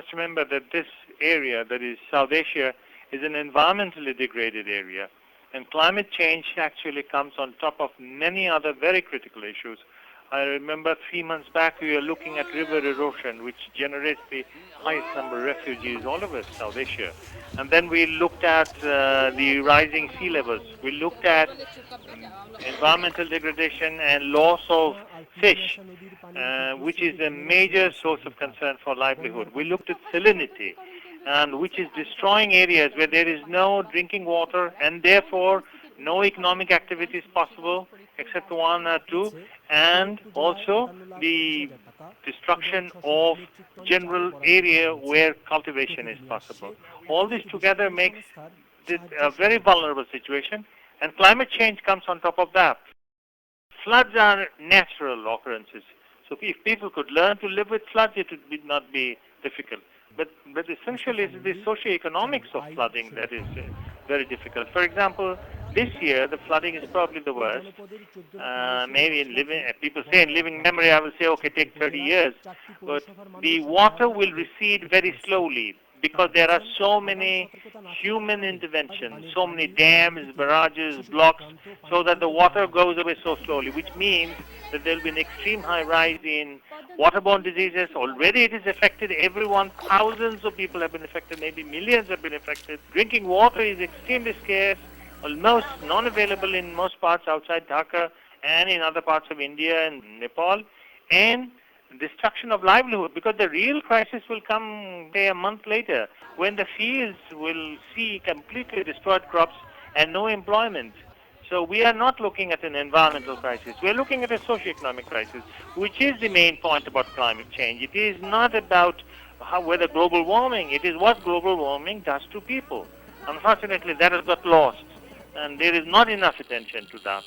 must remember that this area, that is South Asia, is an environmentally degraded area. And climate change actually comes on top of many other very critical issues. I remember 3 months back we were looking at river erosion, which generates the highest number of refugees all over South Asia. And then we looked at the rising sea levels. We looked at environmental degradation and loss of fish, which is a major source of concern for livelihood. We looked at salinity, and which is destroying areas where there is no drinking water and therefore no economic activities possible except one or two, and also the destruction of general area where cultivation is possible. All this together makes it a very vulnerable situation, and climate change comes on top of that. Floods are natural occurrences. So if people could learn to live with floods, it would not be difficult. But essentially it's the socio-economics of flooding that is very difficult. For example, this year the flooding is probably the worst. Maybe in living, people say in living memory, I will say, okay, take 30 years. But the water will recede very slowly because there are so many human interventions, so many dams, barrages, blocks, so that the water goes away so slowly, which means that there will be an extreme high rise in waterborne diseases. Already it is affected everyone. Thousands of people have been affected, maybe millions have been affected. Drinking water is extremely scarce, almost non-available in most parts outside Dhaka and in other parts of India and Nepal. And destruction of livelihood, because the real crisis will come, say, a month later, when the fields will see completely destroyed crops and no employment. So we are not looking at an environmental crisis. We are looking at a socio-economic crisis, which is the main point about climate change. It is not about whether global warming, it is what global warming does to people. Unfortunately, that has got lost, and there is not enough attention to that.